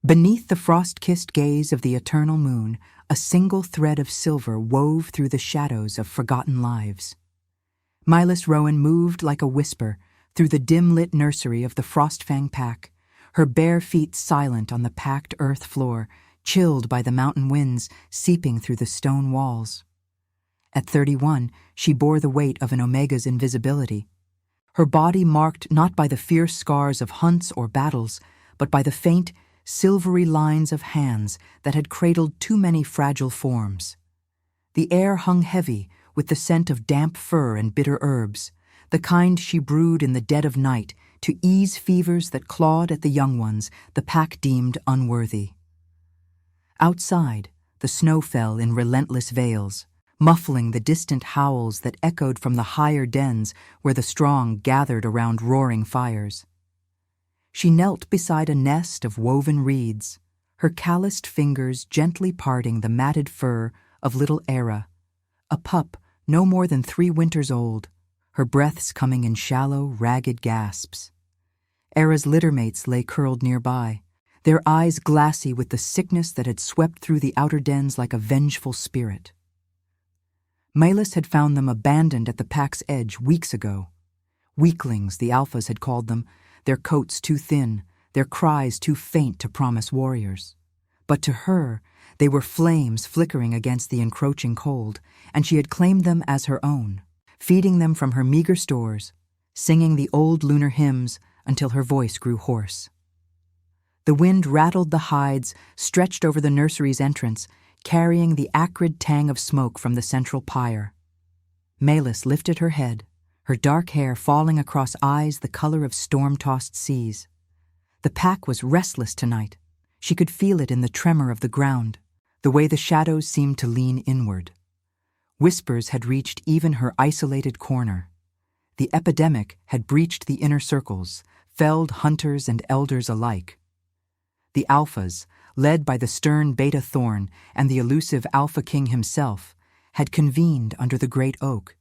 Beneath the frost-kissed gaze of the eternal moon, a single thread of silver wove through the shadows of forgotten lives. Milas Rowan moved like a whisper through the dim-lit nursery of the Frostfang pack, her bare feet silent on the packed earth floor, chilled by the mountain winds seeping through the stone walls. At 31, she bore the weight of an Omega's invisibility, her body marked not by the fierce scars of hunts or battles, but by the faint, silvery lines of hands that had cradled too many fragile forms. The air hung heavy with the scent of damp fur and bitter herbs, the kind she brewed in the dead of night to ease fevers that clawed at the young ones the pack deemed unworthy. Outside, the snow fell in relentless veils, muffling the distant howls that echoed from the higher dens where the strong gathered around roaring fires. She knelt beside a nest of woven reeds, her calloused fingers gently parting the matted fur of little Era, a pup no more than 3 winters old, her breaths coming in shallow, ragged gasps. Era's littermates lay curled nearby, their eyes glassy with the sickness that had swept through the outer dens like a vengeful spirit. Milas had found them abandoned at the pack's edge weeks ago. Weaklings, the alphas had called them, their coats too thin, their cries too faint to promise warriors. But to her, they were flames flickering against the encroaching cold, and she had claimed them as her own, feeding them from her meager stores, singing the old lunar hymns until her voice grew hoarse. The wind rattled the hides stretched over the nursery's entrance, carrying the acrid tang of smoke from the central pyre. Milas lifted her head, her dark hair falling across eyes the color of storm-tossed seas. The pack was restless tonight. She could feel it in the tremor of the ground, the way the shadows seemed to lean inward. Whispers had reached even her isolated corner. The epidemic had breached the inner circles, felled hunters and elders alike. The alphas, led by the stern Beta Thorn and the elusive Alpha King himself, had convened under the great oak,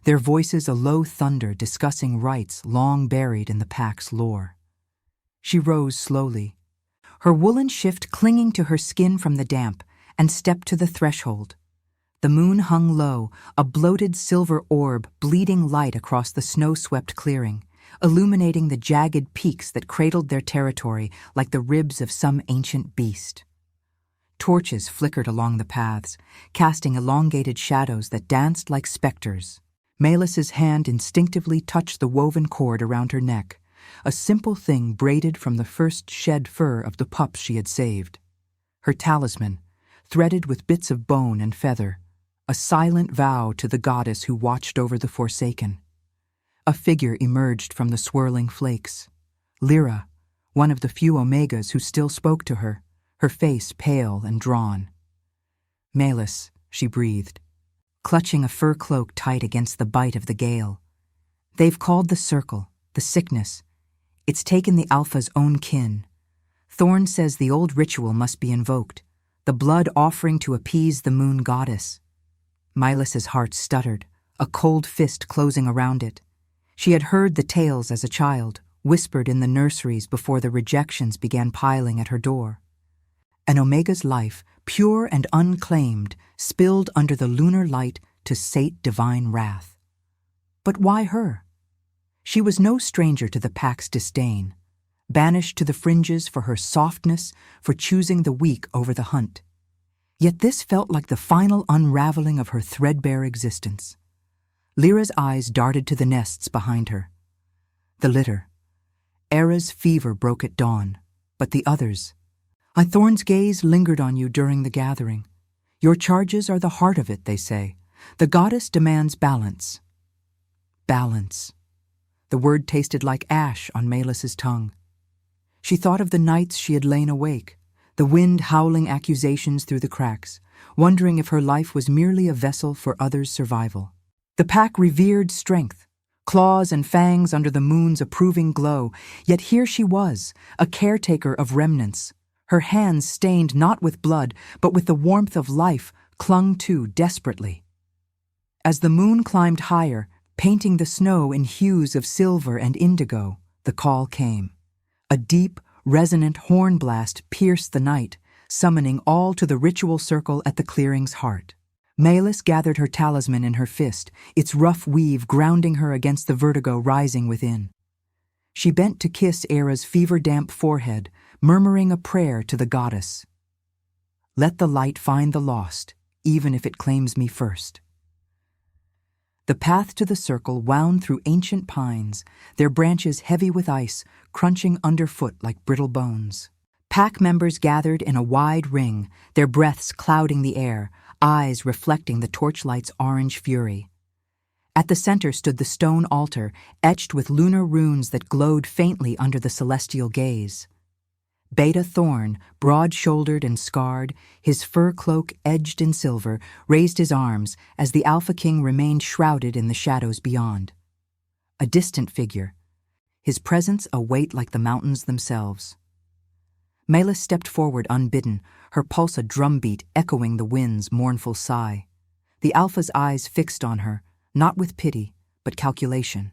their voices a low thunder discussing rites long buried in the pack's lore. She rose slowly, her woolen shift clinging to her skin from the damp, and stepped to the threshold. The moon hung low, a bloated silver orb bleeding light across the snow-swept clearing, illuminating the jagged peaks that cradled their territory like the ribs of some ancient beast. Torches flickered along the paths, casting elongated shadows that danced like specters. Milas's hand instinctively touched the woven cord around her neck, a simple thing braided from the first shed fur of the pups she had saved. Her talisman, threaded with bits of bone and feather, a silent vow to the goddess who watched over the Forsaken. A figure emerged from the swirling flakes. Lyra, one of the few Omegas who still spoke to her, her face pale and drawn. "Milas," she breathed, clutching a fur cloak tight against the bite of the gale. "They've called the circle, the sickness. It's taken the Alpha's own kin. Thorn says the old ritual must be invoked, the blood offering to appease the moon goddess." Milas's heart stuttered, a cold fist closing around it. She had heard the tales as a child, whispered in the nurseries before the rejections began piling at her door. An Omega's life, pure and unclaimed, spilled under the lunar light to sate divine wrath. But why her? She was no stranger to the pack's disdain, banished to the fringes for her softness, for choosing the weak over the hunt. Yet this felt like the final unraveling of her threadbare existence. Lyra's eyes darted to the nests behind her. The litter. Era's fever broke at dawn, but the others. Thorn's gaze lingered on you during the gathering. Your charges are the heart of it, they say. The goddess demands balance. Balance. The word tasted like ash on Milas's tongue. She thought of the nights she had lain awake, the wind howling accusations through the cracks, wondering if her life was merely a vessel for others' survival. The pack revered strength, claws and fangs under the moon's approving glow, yet here she was, a caretaker of remnants, her hands stained not with blood, but with the warmth of life, clung to desperately. As the moon climbed higher, painting the snow in hues of silver and indigo, the call came. A deep, Resonant horn blast pierced the night, summoning all to the ritual circle at the clearing's heart. Malus gathered her talisman in her fist, its rough weave grounding her against the vertigo rising within. She bent to kiss Era's fever-damp forehead, murmuring a prayer to the goddess. "Let the light find the lost, even if it claims me first." The path to the circle wound through ancient pines, their branches heavy with ice, crunching underfoot like brittle bones. Pack members gathered in a wide ring, their breaths clouding the air, eyes reflecting the torchlight's orange fury. At the center stood the stone altar, etched with lunar runes that glowed faintly under the celestial gaze. Beta Thorn, broad-shouldered and scarred, his fur cloak edged in silver, raised his arms as the Alpha King remained shrouded in the shadows beyond. A distant figure, his presence a weight like the mountains themselves. Malus stepped forward unbidden, her pulse a drumbeat echoing the wind's mournful sigh. The Alpha's eyes fixed on her, not with pity, but calculation.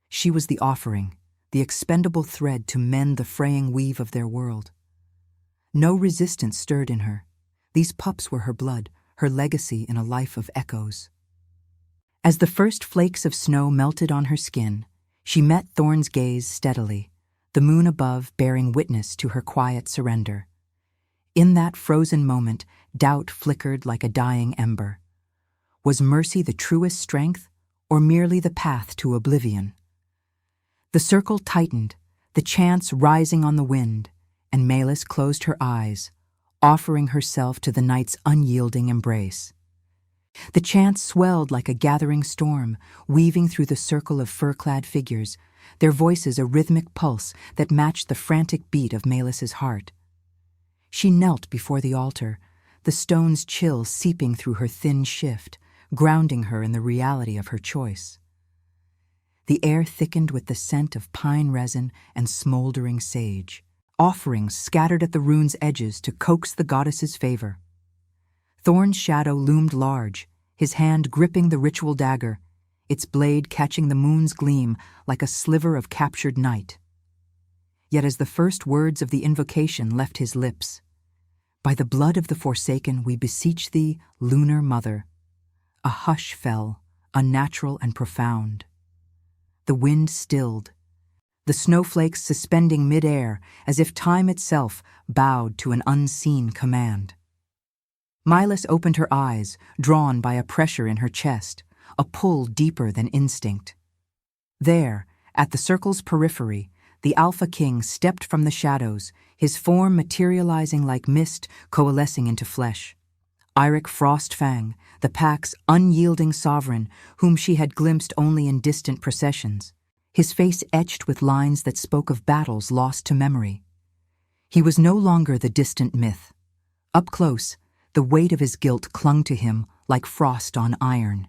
She was the offering, the expendable thread to mend the fraying weave of their world. No resistance stirred in her. These pups were her blood, her legacy in a life of echoes. As the first flakes of snow melted on her skin, she met Thorn's gaze steadily, the moon above bearing witness to her quiet surrender. In that frozen moment, doubt flickered like a dying ember. Was mercy the truest strength, or merely the path to oblivion? The circle tightened, the chants rising on the wind, and Malus closed her eyes, offering herself to the night's unyielding embrace. The chants swelled like a gathering storm, weaving through the circle of fur-clad figures, their voices a rhythmic pulse that matched the frantic beat of Malus's heart. She knelt before the altar, the stone's chill seeping through her thin shift, grounding her in the reality of her choice. The air thickened with the scent of pine resin and smoldering sage, offerings scattered at the rune's edges to coax the goddess's favor. Thorn's shadow loomed large, his hand gripping the ritual dagger, its blade catching the moon's gleam like a sliver of captured night. Yet as the first words of the invocation left his lips, "By the blood of the Forsaken we beseech thee, lunar mother," a hush fell, unnatural and profound. The wind stilled, the snowflakes suspending mid-air as if time itself bowed to an unseen command. Malus opened her eyes, drawn by a pressure in her chest, a pull deeper than instinct. There, at the circle's periphery, the Alpha King stepped from the shadows, his form materializing like mist coalescing into flesh. Eirik Frostfang, the pack's unyielding sovereign, whom she had glimpsed only in distant processions, his face etched with lines that spoke of battles lost to memory. He was no longer the distant myth. Up close, the weight of his guilt clung to him like frost on iron.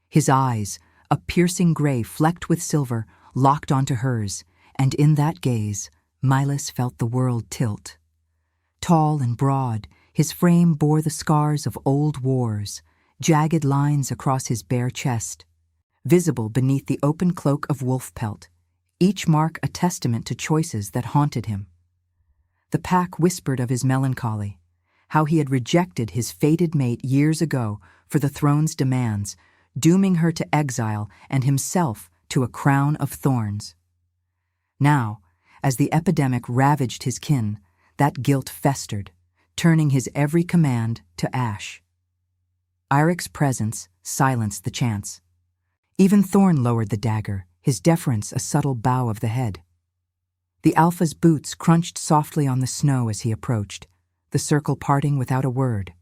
His eyes, a piercing gray flecked with silver, locked onto hers, and in that gaze, Malus felt the world tilt. Tall and broad, his frame bore the scars of old wars, jagged lines across his bare chest, visible beneath the open cloak of wolf pelt, each mark a testament to choices that haunted him. The pack whispered of his melancholy, how he had rejected his fated mate years ago for the throne's demands, dooming her to exile and himself to a crown of thorns. Now, as the epidemic ravaged his kin, that guilt festered, turning his every command to ash. Eirik's presence silenced the chants. Even Thorn lowered the dagger, his deference a subtle bow of the head. The Alpha's boots crunched softly on the snow as he approached, the circle parting without a word.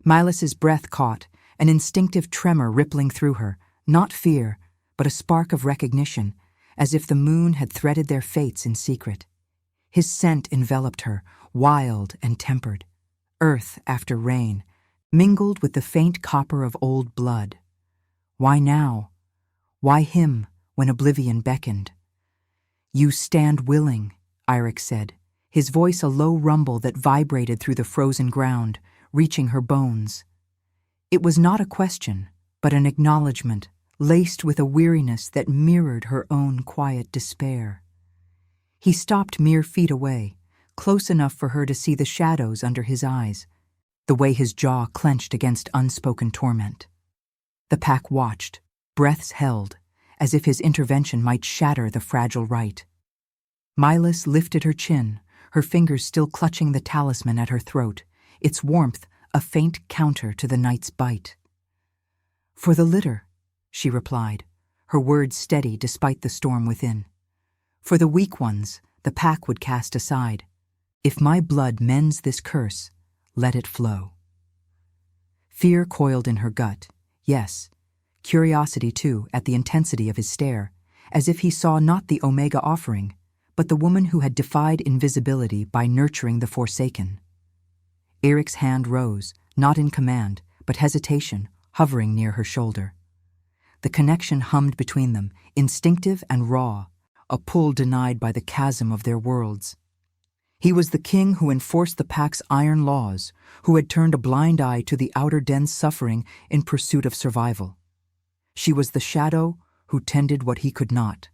Malus's breath caught, an instinctive tremor rippling through her, not fear, but a spark of recognition, as if the moon had threaded their fates in secret. His scent enveloped her, wild and tempered, earth after rain, mingled with the faint copper of old blood. Why now? Why him when oblivion beckoned? "You stand willing," Eirik said, his voice a low rumble that vibrated through the frozen ground, reaching her bones. It was not a question, but an acknowledgement, laced with a weariness that mirrored her own quiet despair. He stopped mere feet away, close enough for her to see the shadows under his eyes, the way his jaw clenched against unspoken torment. The pack watched, breaths held, as if his intervention might shatter the fragile rite. Milas lifted her chin, her fingers still clutching the talisman at her throat, its warmth a faint counter to the night's bite. "For the litter," she replied, her words steady despite the storm within. "For the weak ones the pack would cast aside. If my blood mends this curse, let it flow." Fear coiled in her gut, yes, curiosity too at the intensity of his stare, as if he saw not the Omega offering, but the woman who had defied invisibility by nurturing the Forsaken. Eric's hand rose, not in command, but hesitation, hovering near her shoulder. The connection hummed between them, instinctive and raw, a pull denied by the chasm of their worlds. He was the king who enforced the pack's iron laws, who had turned a blind eye to the outer den's suffering in pursuit of survival. She was the shadow who tended what he could not.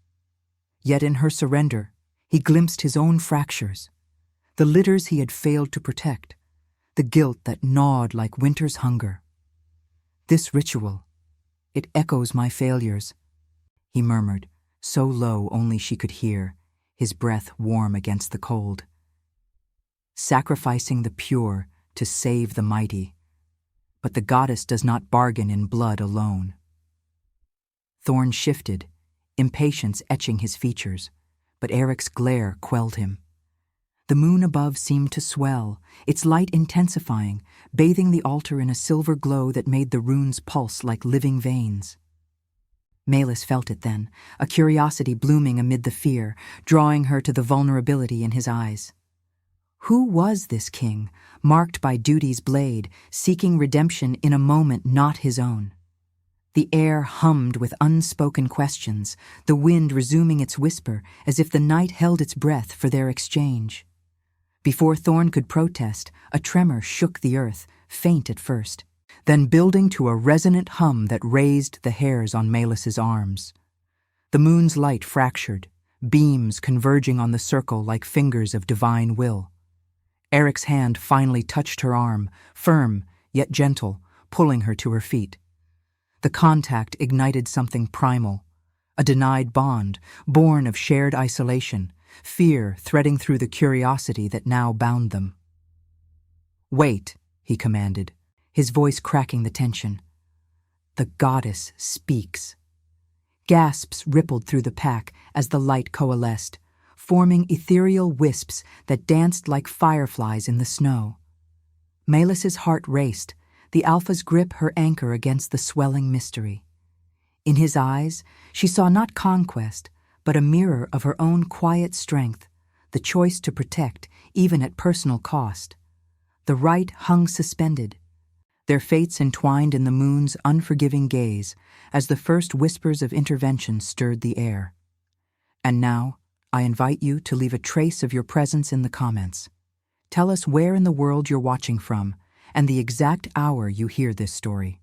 Yet in her surrender, he glimpsed his own fractures, the litters he had failed to protect, the guilt that gnawed like winter's hunger. "This ritual, it echoes my failures," he murmured, so low only she could hear, his breath warm against the cold. "Sacrificing the pure to save the mighty. But the goddess does not bargain in blood alone." Thorn shifted, impatience etching his features, but Eric's glare quelled him. The moon above seemed to swell, its light intensifying, bathing the altar in a silver glow that made the runes pulse like living veins. Malis felt it then, a curiosity blooming amid the fear, drawing her to the vulnerability in his eyes. Who was this king, marked by duty's blade, seeking redemption in a moment not his own? The air hummed with unspoken questions, the wind resuming its whisper as if the night held its breath for their exchange. Before Thorn could protest, a tremor shook the earth, faint at first, then building to a resonant hum that raised the hairs on Malis's arms. The moon's light fractured, beams converging on the circle like fingers of divine will. Eric's hand finally touched her arm, firm yet gentle, pulling her to her feet. The contact ignited something primal, a denied bond, born of shared isolation, fear threading through the curiosity that now bound them. "Wait," he commanded, his voice cracking the tension. "The goddess speaks." Gasps rippled through the pack as the light coalesced, forming ethereal wisps that danced like fireflies in the snow. Malis's heart raced, the Alpha's grip her anchor against the swelling mystery. In his eyes, she saw not conquest, but a mirror of her own quiet strength, the choice to protect, even at personal cost. The right hung suspended, their fates entwined in the moon's unforgiving gaze as the first whispers of intervention stirred the air. And now, I invite you to leave a trace of your presence in the comments. Tell us where in the world you're watching from, and the exact hour you hear this story.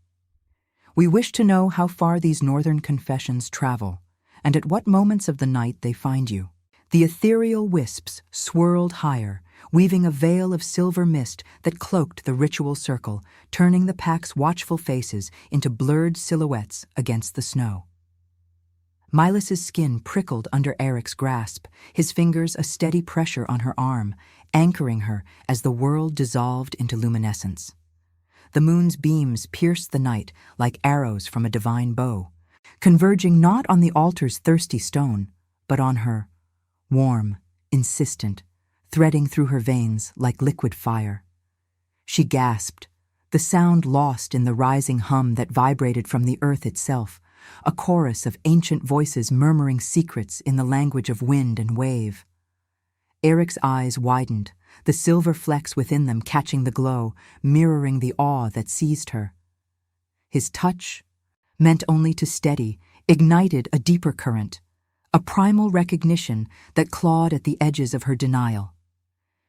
We wish to know how far these northern confessions travel, and at what moments of the night they find you. The ethereal wisps swirled higher, weaving a veil of silver mist that cloaked the ritual circle, turning the pack's watchful faces into blurred silhouettes against the snow. Milas's skin prickled under Eric's grasp, his fingers a steady pressure on her arm, anchoring her as the world dissolved into luminescence. The moon's beams pierced the night like arrows from a divine bow, converging not on the altar's thirsty stone, but on her, warm, insistent, threading through her veins like liquid fire. She gasped, the sound lost in the rising hum that vibrated from the earth itself, a chorus of ancient voices murmuring secrets in the language of wind and wave. Eric's eyes widened, the silver flecks within them catching the glow, mirroring the awe that seized her. His touch, meant only to steady, ignited a deeper current, a primal recognition that clawed at the edges of her denial.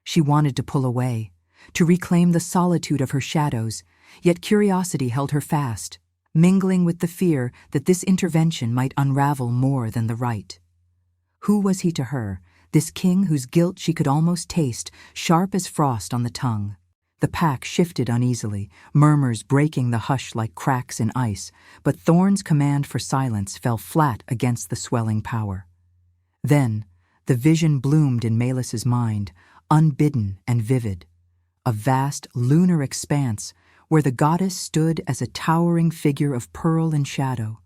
She wanted to pull away, to reclaim the solitude of her shadows, yet curiosity held her fast, mingling with the fear that this intervention might unravel more than the rite. Who was he to her, this king whose guilt she could almost taste, sharp as frost on the tongue. The pack shifted uneasily, murmurs breaking the hush like cracks in ice, but Thorn's command for silence fell flat against the swelling power. Then, the vision bloomed in Melis's mind, unbidden and vivid. A vast lunar expanse where the goddess stood as a towering figure of pearl and shadow,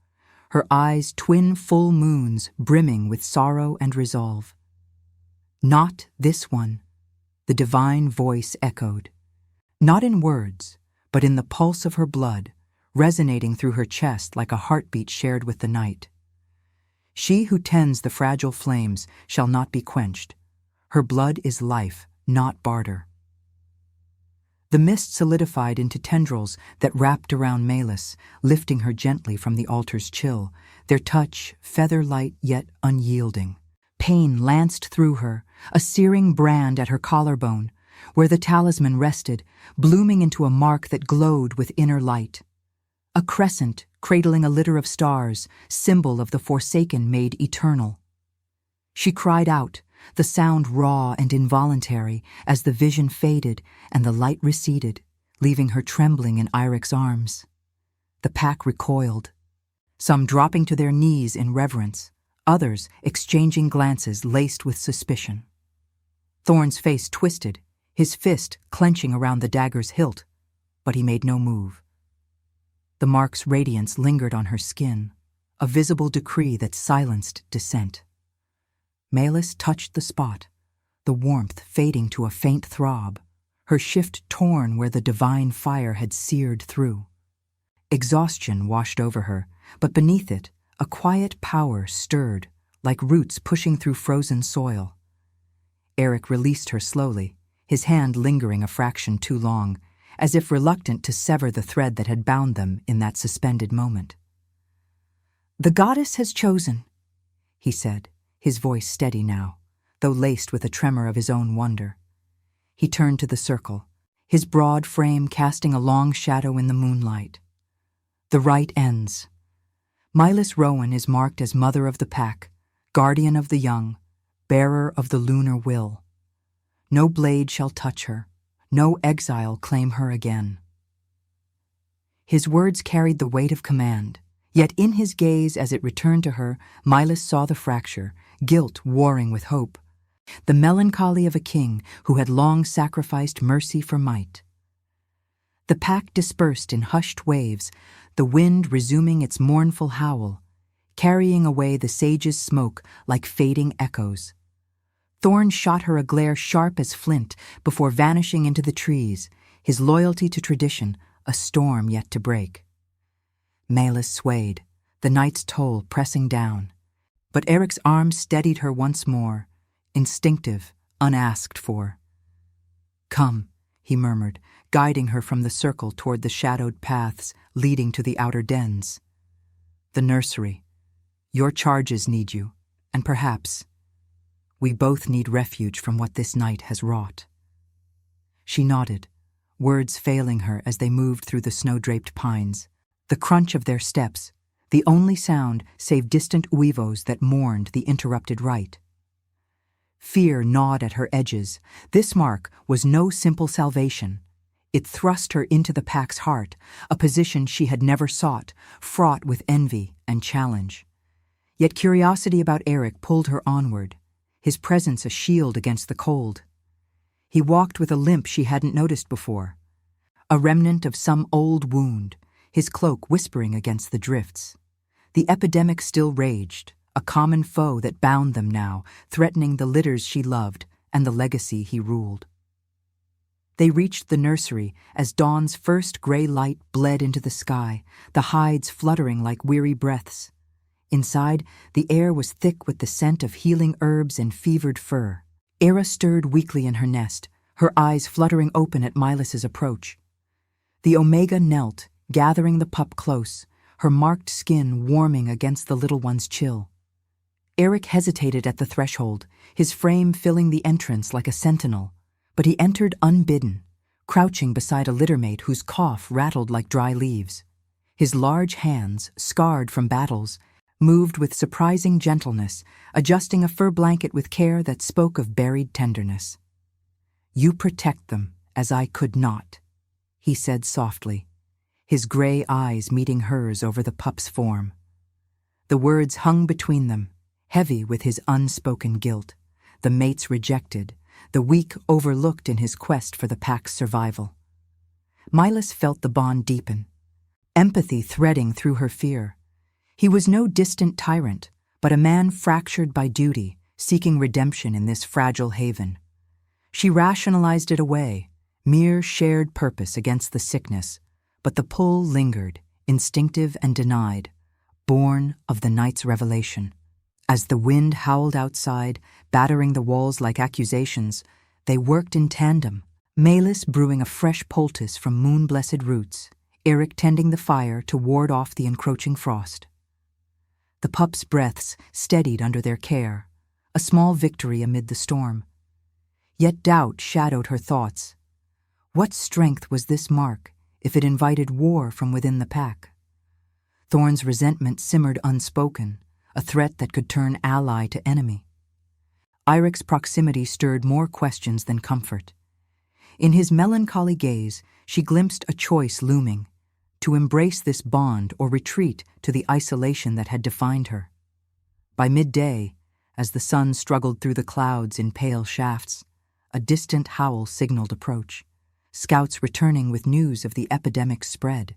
her eyes twin full moons brimming with sorrow and resolve. "Not this one," the divine voice echoed. Not in words, but in the pulse of her blood, resonating through her chest like a heartbeat shared with the night. "She who tends the fragile flames shall not be quenched. Her blood is life, not barter." The mist solidified into tendrils that wrapped around Melis, lifting her gently from the altar's chill, their touch feather-light yet unyielding. Pain lanced through her, a searing brand at her collarbone, where the talisman rested, blooming into a mark that glowed with inner light. A crescent cradling a litter of stars, symbol of the Forsaken made eternal. She cried out, the sound raw and involuntary, as the vision faded and the light receded, leaving her trembling in Irik's arms. The pack recoiled, some dropping to their knees in reverence, others exchanging glances laced with suspicion. Thorn's face twisted, his fist clenching around the dagger's hilt, but he made no move. The mark's radiance lingered on her skin, a visible decree that silenced dissent. Melis touched the spot, the warmth fading to a faint throb, her shift torn where the divine fire had seared through. Exhaustion washed over her, but beneath it, a quiet power stirred, like roots pushing through frozen soil. Erik released her slowly, his hand lingering a fraction too long, as if reluctant to sever the thread that had bound them in that suspended moment. "The goddess has chosen," he said, his voice steady now, though laced with a tremor of his own wonder. He turned to the circle, his broad frame casting a long shadow in the moonlight. "The rite ends. Melis Rowan is marked as mother of the pack, guardian of the young, bearer of the lunar will. No blade shall touch her, no exile claim her again." His words carried the weight of command, yet in his gaze as it returned to her, Melis saw the fracture, guilt warring with hope, the melancholy of a king who had long sacrificed mercy for might. The pack dispersed in hushed waves, the wind resuming its mournful howl, carrying away the sage's smoke like fading echoes. Thorn shot her a glare sharp as flint before vanishing into the trees, his loyalty to tradition a storm yet to break. Melis swayed, the night's toll pressing down, but Eric's arms steadied her once more, instinctive, unasked for. "Come," he murmured, guiding her from the circle toward the shadowed paths leading to the outer dens. "The nursery. Your charges need you, and perhaps we both need refuge from what this night has wrought." She nodded, words failing her as they moved through the snow-draped pines, the crunch of their steps, the only sound save distant uivos that mourned the interrupted rite. Fear gnawed at her edges. This mark was no simple salvation. It thrust her into the pack's heart, a position she had never sought, fraught with envy and challenge. Yet curiosity about Erik pulled her onward, his presence a shield against the cold. He walked with a limp she hadn't noticed before, a remnant of some old wound, his cloak whispering against the drifts. The epidemic still raged, a common foe that bound them now, threatening the litters she loved and the legacy he ruled. They reached the nursery as dawn's first gray light bled into the sky, the hides fluttering like weary breaths. Inside, the air was thick with the scent of healing herbs and fevered fur. Era stirred weakly in her nest, her eyes fluttering open at Melis's approach. The Omega knelt, gathering the pup close, her marked skin warming against the little one's chill. Erik hesitated at the threshold, his frame filling the entrance like a sentinel, but he entered unbidden, crouching beside a littermate whose cough rattled like dry leaves. His large hands, scarred from battles, moved with surprising gentleness, adjusting a fur blanket with care that spoke of buried tenderness. "You protect them, as I could not," he said softly, his gray eyes meeting hers over the pup's form. The words hung between them, heavy with his unspoken guilt, the mates rejected, the weak overlooked in his quest for the pack's survival. Milas felt the bond deepen, empathy threading through her fear. He was no distant tyrant, but a man fractured by duty, seeking redemption in this fragile haven. She rationalized it away, mere shared purpose against the sickness, but the pull lingered, instinctive and denied, born of the night's revelation. As the wind howled outside, battering the walls like accusations, they worked in tandem, Malis brewing a fresh poultice from moon-blessed roots, Eric tending the fire to ward off the encroaching frost. The pup's breaths steadied under their care, a small victory amid the storm. Yet doubt shadowed her thoughts. What strength was this mark if it invited war from within the pack? Thorn's resentment simmered unspoken, a threat that could turn ally to enemy. Iric's proximity stirred more questions than comfort. In his melancholy gaze, she glimpsed a choice looming, to embrace this bond or retreat to the isolation that had defined her. By midday, as the sun struggled through the clouds in pale shafts, a distant howl signaled approach, scouts returning with news of the epidemic's spread.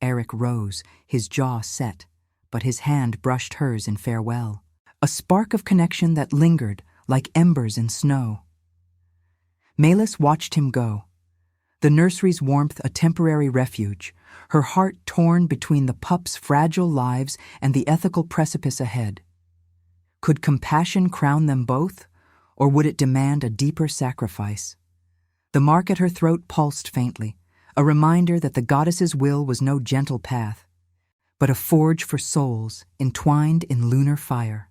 Eric rose, his jaw set, but his hand brushed hers in farewell, a spark of connection that lingered like embers in snow. Malis watched him go, the nursery's warmth a temporary refuge, her heart torn between the pup's fragile lives and the ethical precipice ahead. Could compassion crown them both, or would it demand a deeper sacrifice? The mark at her throat pulsed faintly, a reminder that the goddess's will was no gentle path, but a forge for souls entwined in lunar fire.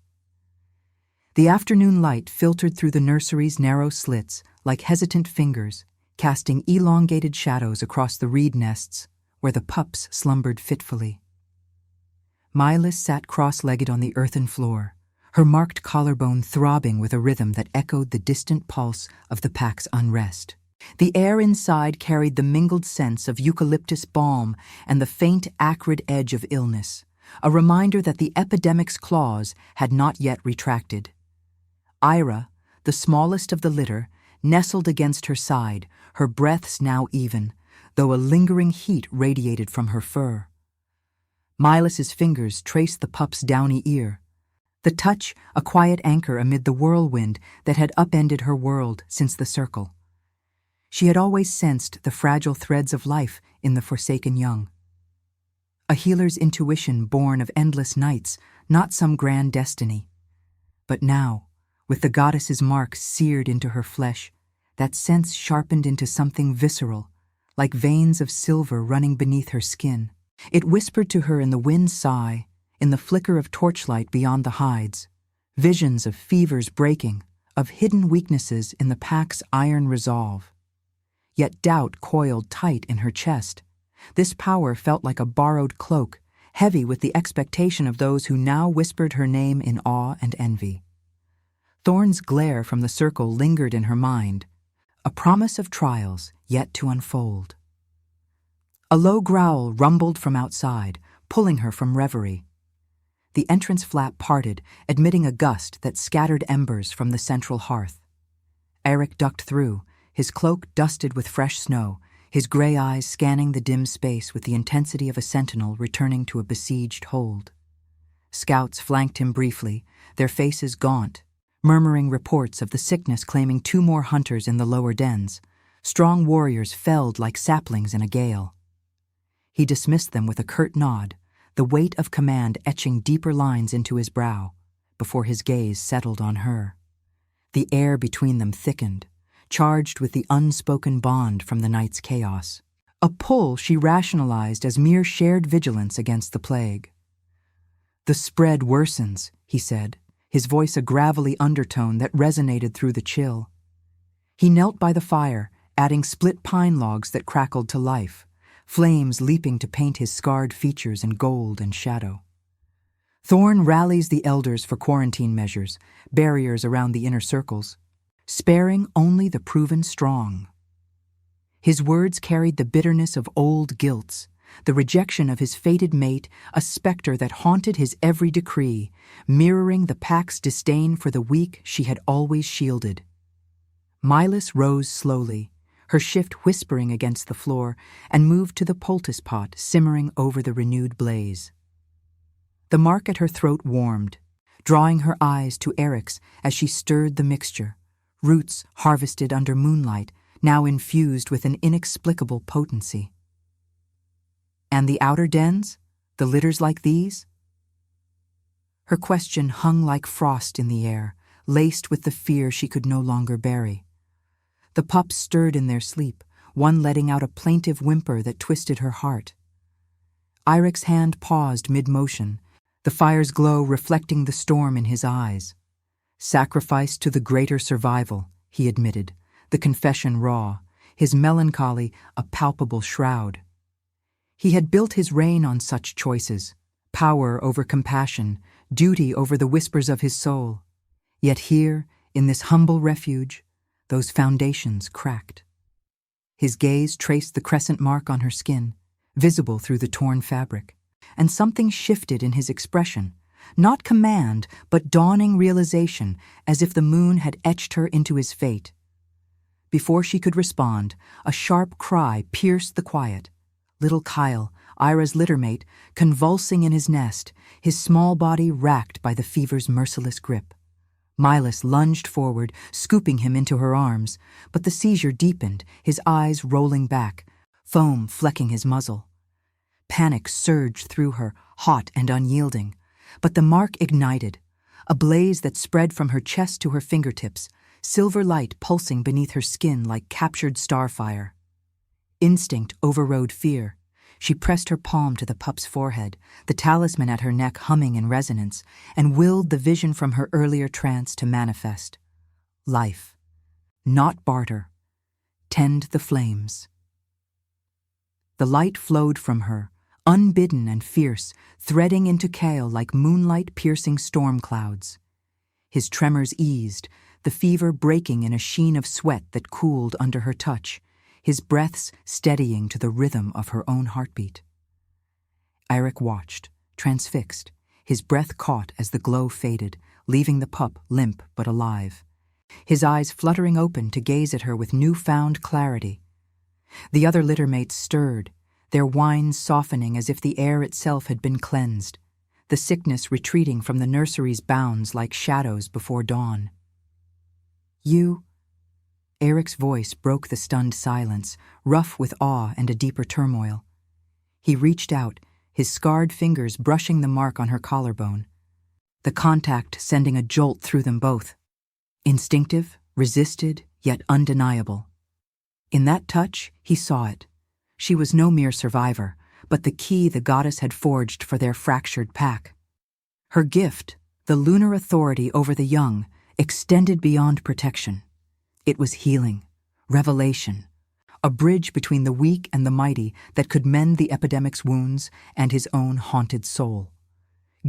The afternoon light filtered through the nursery's narrow slits like hesitant fingers, casting elongated shadows across the reed nests where the pups slumbered fitfully. Milas sat cross-legged on the earthen floor, her marked collarbone throbbing with a rhythm that echoed the distant pulse of the pack's unrest. The air inside carried the mingled scents of eucalyptus balm and the faint, acrid edge of illness, a reminder that the epidemic's claws had not yet retracted. Ira, the smallest of the litter, nestled against her side, her breaths now even, though a lingering heat radiated from her fur. Milas's fingers traced the pup's downy ear, the touch a quiet anchor amid the whirlwind that had upended her world since the circle. She had always sensed the fragile threads of life in the forsaken young. A healer's intuition born of endless nights, not some grand destiny. But now, with the goddess's mark seared into her flesh, that sense sharpened into something visceral, like veins of silver running beneath her skin. It whispered to her in the wind's sigh, in the flicker of torchlight beyond the hides, visions of fevers breaking, of hidden weaknesses in the pack's iron resolve. Yet doubt coiled tight in her chest. This power felt like a borrowed cloak, heavy with the expectation of those who now whispered her name in awe and envy. Thorn's glare from the circle lingered in her mind, a promise of trials yet to unfold. A low growl rumbled from outside, pulling her from reverie. The entrance flap parted, admitting a gust that scattered embers from the central hearth. Eric ducked through, his cloak dusted with fresh snow, his gray eyes scanning the dim space with the intensity of a sentinel returning to a besieged hold. Scouts flanked him briefly, their faces gaunt, murmuring reports of the sickness claiming 2 more hunters in the lower dens, strong warriors felled like saplings in a gale. He dismissed them with a curt nod, the weight of command etching deeper lines into his brow, before his gaze settled on her. The air between them thickened, charged with the unspoken bond from the night's chaos. A pull she rationalized as mere shared vigilance against the plague. "The spread worsens," he said, his voice a gravelly undertone that resonated through the chill. He knelt by the fire, adding split pine logs that crackled to life, flames leaping to paint his scarred features in gold and shadow. Thorn rallies the elders for quarantine measures, barriers around the inner circles, sparing only the proven strong. His words carried the bitterness of old guilts, the rejection of his fated mate, a specter that haunted his every decree, mirroring the pack's disdain for the weak she had always shielded. Milas rose slowly, her shift whispering against the floor, and moved to the poultice pot simmering over the renewed blaze. The mark at her throat warmed, drawing her eyes to Eric's as she stirred the mixture, roots harvested under moonlight, now infused with an inexplicable potency. And the outer dens? The litters like these? Her question hung like frost in the air, laced with the fear she could no longer bury. The pups stirred in their sleep, one letting out a plaintive whimper that twisted her heart. Eric's hand paused mid-motion, the fire's glow reflecting the storm in his eyes. Sacrificed to the greater survival, he admitted, the confession raw, his melancholy a palpable shroud. He had built his reign on such choices, power over compassion, duty over the whispers of his soul. Yet here, in this humble refuge, those foundations cracked. His gaze traced the crescent mark on her skin, visible through the torn fabric, and something shifted in his expression, not command, but dawning realization, as if the moon had etched her into his fate. Before she could respond, a sharp cry pierced the quiet. Little Kyle, Ira's littermate, convulsing in his nest, his small body racked by the fever's merciless grip. Milas lunged forward, scooping him into her arms, but the seizure deepened, his eyes rolling back, foam flecking his muzzle. Panic surged through her, hot and unyielding, but the mark ignited, a blaze that spread from her chest to her fingertips, silver light pulsing beneath her skin like captured starfire. Instinct overrode fear. She pressed her palm to the pup's forehead, the talisman at her neck humming in resonance, and willed the vision from her earlier trance to manifest. Life, not barter. Tend the flames. The light flowed from her, unbidden and fierce, threading into Kale like moonlight-piercing storm clouds. His tremors eased, the fever breaking in a sheen of sweat that cooled under her touch, his breaths steadying to the rhythm of her own heartbeat. Eric watched, transfixed, his breath caught as the glow faded, leaving the pup limp but alive, his eyes fluttering open to gaze at her with newfound clarity. The other littermates stirred, their whines softening as if the air itself had been cleansed, the sickness retreating from the nursery's bounds like shadows before dawn. You... Eric's voice broke the stunned silence, rough with awe and a deeper turmoil. He reached out, his scarred fingers brushing the mark on her collarbone, the contact sending a jolt through them both. Instinctive, resisted, yet undeniable. In that touch, he saw it. She was no mere survivor, but the key the goddess had forged for their fractured pack. Her gift, the lunar authority over the young, extended beyond protection. It was healing, revelation, a bridge between the weak and the mighty that could mend the epidemic's wounds and his own haunted soul.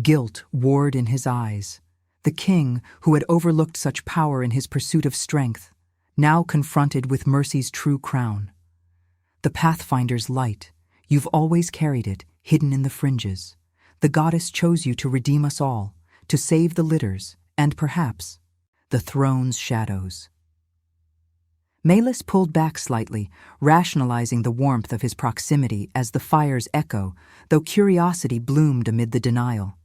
Guilt warred in his eyes. The king, who had overlooked such power in his pursuit of strength, now confronted with mercy's true crown. The Pathfinder's light, you've always carried it, hidden in the fringes. The goddess chose you to redeem us all, to save the litters, and perhaps, the throne's shadows. Malus pulled back slightly, rationalizing the warmth of his proximity as the fire's echo, though curiosity bloomed amid the denial.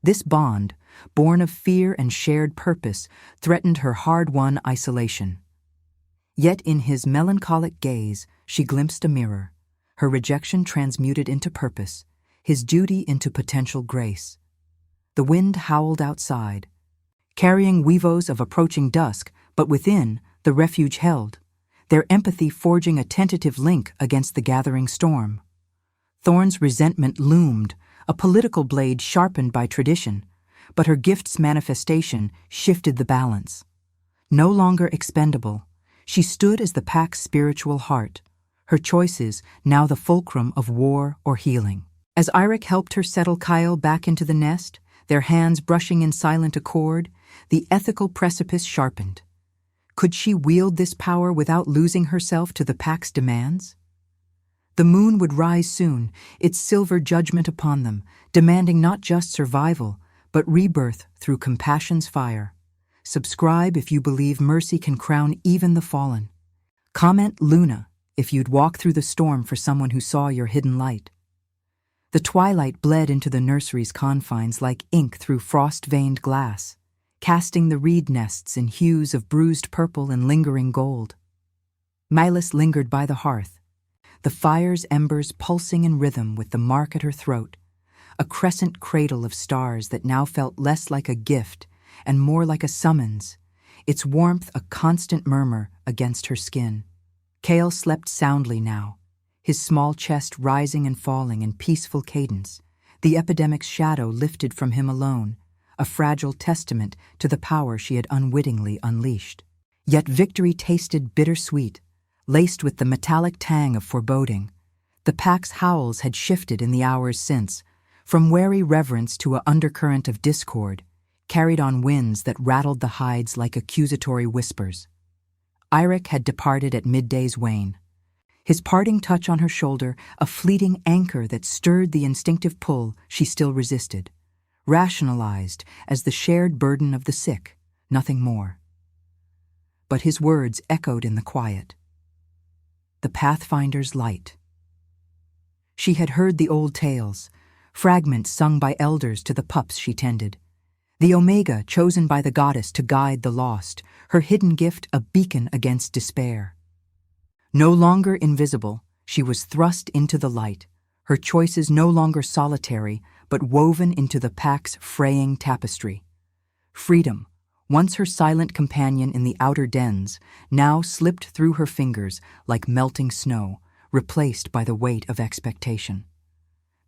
This bond, born of fear and shared purpose, threatened her hard-won isolation. Yet in his melancholic gaze, she glimpsed a mirror, her rejection transmuted into purpose, his duty into potential grace. The wind howled outside, carrying weavos of approaching dusk, but within, the refuge held, their empathy forging a tentative link against the gathering storm. Thorn's resentment loomed, a political blade sharpened by tradition, but her gift's manifestation shifted the balance. No longer expendable, she stood as the pack's spiritual heart, her choices now the fulcrum of war or healing. As Eric helped her settle Kyle back into the nest, their hands brushing in silent accord, the ethical precipice sharpened. Could she wield this power without losing herself to the pack's demands? The moon would rise soon, its silver judgment upon them, demanding not just survival, but rebirth through compassion's fire. Subscribe if you believe mercy can crown even the fallen. Comment Luna if you'd walk through the storm for someone who saw your hidden light. The twilight bled into the nursery's confines like ink through frost-veined glass, casting the reed nests in hues of bruised purple and lingering gold. Milas lingered by the hearth, the fire's embers pulsing in rhythm with the mark at her throat, a crescent cradle of stars that now felt less like a gift and more like a summons, its warmth a constant murmur against her skin. Kale slept soundly now, his small chest rising and falling in peaceful cadence, the epidemic's shadow lifted from him alone, a fragile testament to the power she had unwittingly unleashed. Yet victory tasted bittersweet, laced with the metallic tang of foreboding. The pack's howls had shifted in the hours since, from wary reverence to an undercurrent of discord, carried on winds that rattled the hides like accusatory whispers. Eirik had departed at midday's wane, his parting touch on her shoulder a fleeting anchor that stirred the instinctive pull she still resisted, rationalized as the shared burden of the sick, nothing more. But his words echoed in the quiet. The Pathfinder's light. She had heard the old tales, fragments sung by elders to the pups she tended. The Omega chosen by the goddess to guide the lost, her hidden gift a beacon against despair. No longer invisible, she was thrust into the light, her choices no longer solitary, but woven into the pack's fraying tapestry. Freedom, once her silent companion in the outer dens, now slipped through her fingers like melting snow, replaced by the weight of expectation.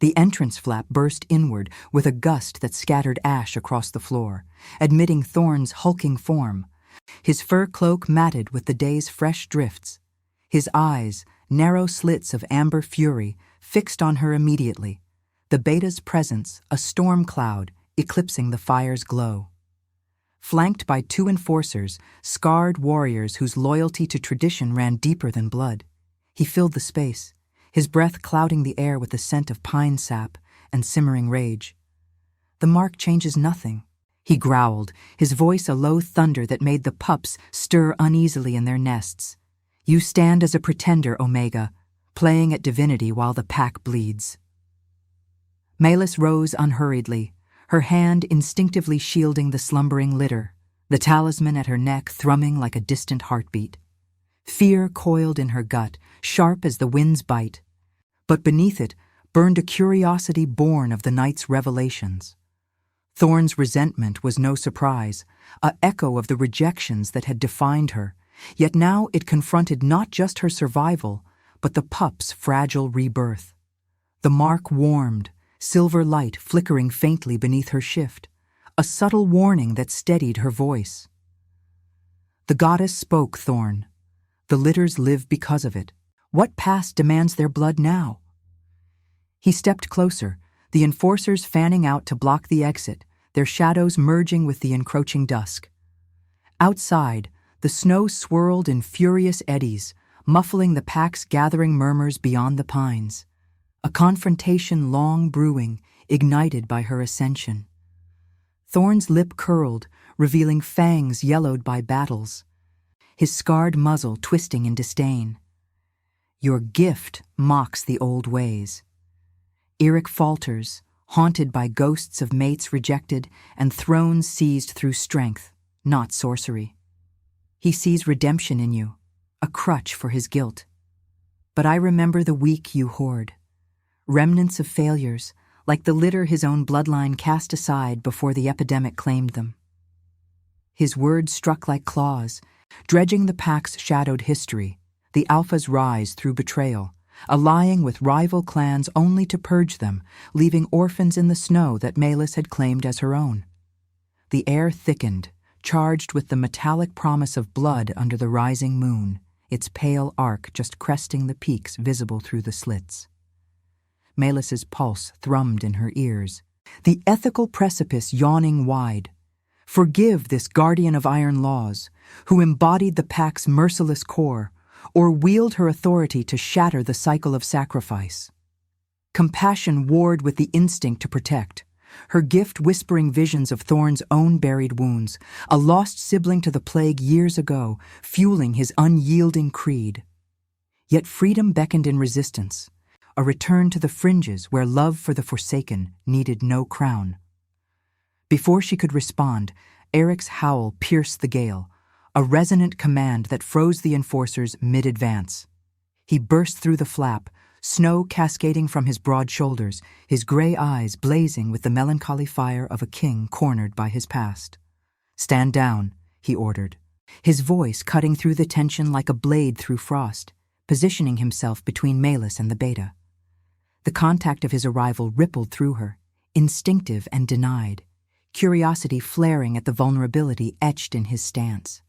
The entrance flap burst inward with a gust that scattered ash across the floor, admitting Thorn's hulking form, his fur cloak matted with the day's fresh drifts, his eyes, narrow slits of amber fury, fixed on her immediately, the beta's presence a storm cloud eclipsing the fire's glow. Flanked by two enforcers, scarred warriors whose loyalty to tradition ran deeper than blood, he filled the space, his breath clouding the air with the scent of pine sap and simmering rage. "The mark changes nothing," he growled, his voice a low thunder that made the pups stir uneasily in their nests. "You stand as a pretender, Omega, playing at divinity while the pack bleeds." Milas rose unhurriedly, her hand instinctively shielding the slumbering litter, the talisman at her neck thrumming like a distant heartbeat. Fear coiled in her gut, sharp as the wind's bite, but beneath it burned a curiosity born of the night's revelations. Thorn's resentment was no surprise, a echo of the rejections that had defined her, yet now it confronted not just her survival, but the pup's fragile rebirth. The mark warmed, silver light flickering faintly beneath her shift, a subtle warning that steadied her voice. The goddess spoke, Thorn. The litters live because of it. What past demands their blood now? He stepped closer, the enforcers fanning out to block the exit, their shadows merging with the encroaching dusk. Outside, the snow swirled in furious eddies, muffling the pack's gathering murmurs beyond the pines. A confrontation long brewing, ignited by her ascension. Thorn's lip curled, revealing fangs yellowed by battles, his scarred muzzle twisting in disdain. "Your gift mocks the old ways." Eirik falters, haunted by ghosts of mates rejected and thrones seized through strength, not sorcery. He sees redemption in you, a crutch for his guilt. But I remember the weak you hoard, remnants of failures, like the litter his own bloodline cast aside before the epidemic claimed them. His words struck like claws, dredging the pack's shadowed history, the Alpha's rise through betrayal, allying with rival clans only to purge them, leaving orphans in the snow that Milas had claimed as her own. The air thickened, charged with the metallic promise of blood under the rising moon, its pale arc just cresting the peaks visible through the slits. Milas's pulse thrummed in her ears, The ethical precipice yawning wide. Forgive this guardian of iron laws, who embodied the pack's merciless core, or wield her authority to shatter the cycle of sacrifice. Compassion warred with the instinct to protect, her gift whispering visions of Thorn's own buried wounds, a lost sibling to the plague years ago, fueling his unyielding creed. Yet freedom beckoned in resistance, a return to the fringes where love for the forsaken needed no crown. Before she could respond, Eric's howl pierced the gale, a resonant command that froze the enforcers mid-advance. He burst through the flap, snow cascading from his broad shoulders, his gray eyes blazing with the melancholy fire of a king cornered by his past. "Stand down," he ordered, his voice cutting through the tension like a blade through frost, positioning himself between Malus and the beta. The contact of his arrival rippled through her, instinctive and denied, curiosity flaring at the vulnerability etched in his stance.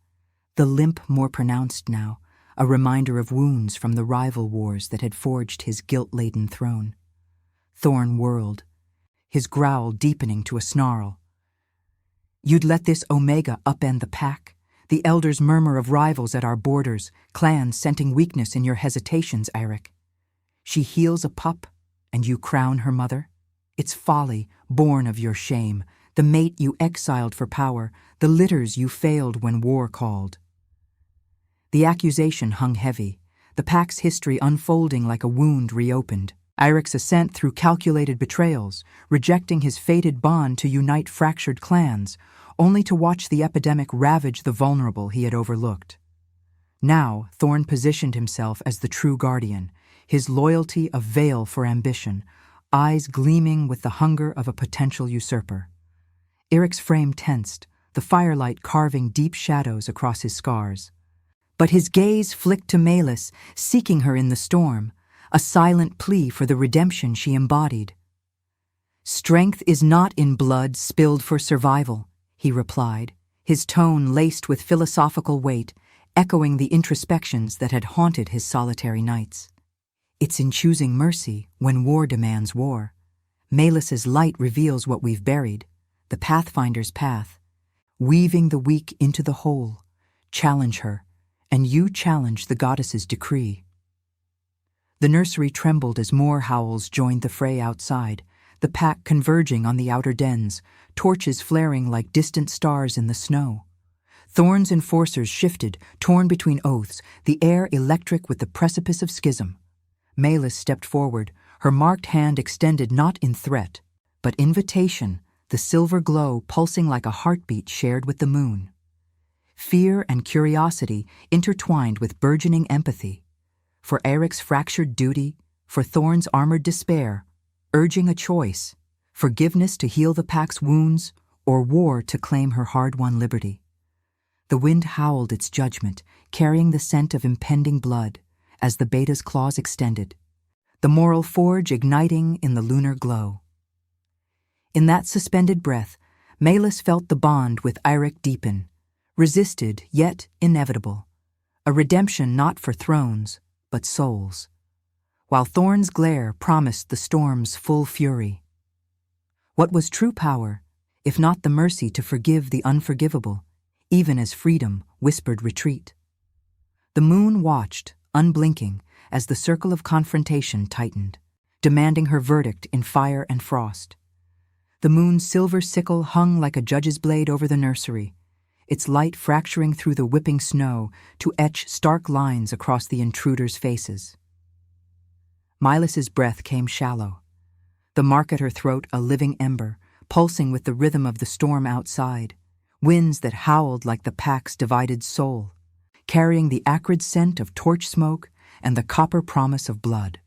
The limp more pronounced now, a reminder of wounds from the rival wars that had forged his guilt-laden throne. Thorn whirled, his growl deepening to a snarl. "You'd let this Omega upend the pack? The elders murmur of rivals at our borders, clans scenting weakness in your hesitations, Eric. She heals a pup, and you crown her mother? It's folly, born of your shame, the mate you exiled for power, the litters you failed when war called." The accusation hung heavy, the pack's history unfolding like a wound reopened. Eric's ascent through calculated betrayals, rejecting his fated bond to unite fractured clans, only to watch the epidemic ravage the vulnerable he had overlooked. Now, Thorn positioned himself as the true guardian, his loyalty a veil for ambition, eyes gleaming with the hunger of a potential usurper. Eric's frame tensed, the firelight carving deep shadows across his scars. But his gaze flicked to Malus, seeking her in the storm, a silent plea for the redemption she embodied. "Strength is not in blood spilled for survival," he replied, his tone laced with philosophical weight, echoing the introspections that had haunted his solitary nights. "It's in choosing mercy when war demands war. Malus's light reveals what we've buried, the Pathfinder's path, weaving the weak into the whole. Challenge her, and you challenge the goddess's decree." The nursery trembled as more howls joined the fray outside, the pack converging on the outer dens, torches flaring like distant stars in the snow. Thorn's enforcers shifted, torn between oaths, the air electric with the precipice of schism. Malus stepped forward, her marked hand extended not in threat, but invitation, the silver glow pulsing like a heartbeat shared with the moon. Fear and curiosity intertwined with burgeoning empathy. For Eric's fractured duty, for Thorn's armored despair, urging a choice, forgiveness to heal the pack's wounds, or war to claim her hard-won liberty. The wind howled its judgment, carrying the scent of impending blood, as the beta's claws extended, the moral forge igniting in the lunar glow. In that suspended breath, Malus felt the bond with Eric deepen, resisted yet inevitable, a redemption not for thrones, but souls, while Thorn's glare promised the storm's full fury. What was true power, if not the mercy to forgive the unforgivable, even as freedom whispered retreat? The moon watched, unblinking, as the circle of confrontation tightened, demanding her verdict in fire and frost. The moon's silver sickle hung like a judge's blade over the nursery, its light fracturing through the whipping snow to etch stark lines across the intruders' faces. Milas's breath came shallow, the mark at her throat a living ember, pulsing with the rhythm of the storm outside, winds that howled like the pack's divided soul, carrying the acrid scent of torch smoke and the copper promise of blood.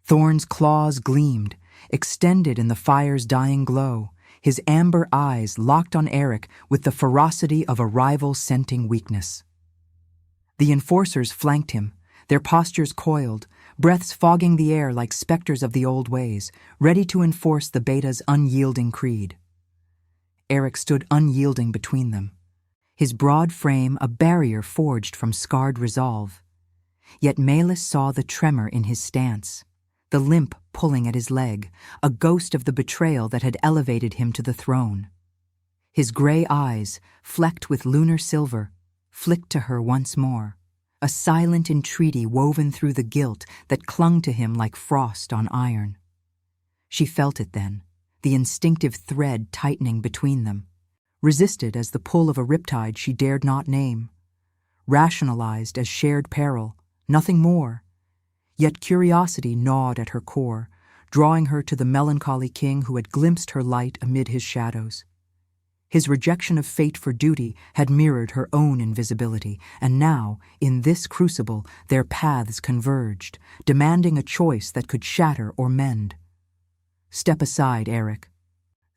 Thorn's claws gleamed, extended in the fire's dying glow, his amber eyes locked on Eric with the ferocity of a rival scenting weakness. The enforcers flanked him, their postures coiled, breaths fogging the air like specters of the old ways, ready to enforce the beta's unyielding creed. Eric stood unyielding between them, his broad frame a barrier forged from scarred resolve. Yet Malus saw the tremor in his stance, the limp pulling at his leg, a ghost of the betrayal that had elevated him to the throne. His gray eyes, flecked with lunar silver, flicked to her once more, a silent entreaty woven through the guilt that clung to him like frost on iron. She felt it then, the instinctive thread tightening between them, resisted as the pull of a riptide she dared not name, rationalized as shared peril, nothing more. Yet curiosity gnawed at her core, drawing her to the melancholy king who had glimpsed her light amid his shadows. His rejection of fate for duty had mirrored her own invisibility, and now, in this crucible, their paths converged, demanding a choice that could shatter or mend. "Step aside, Eric."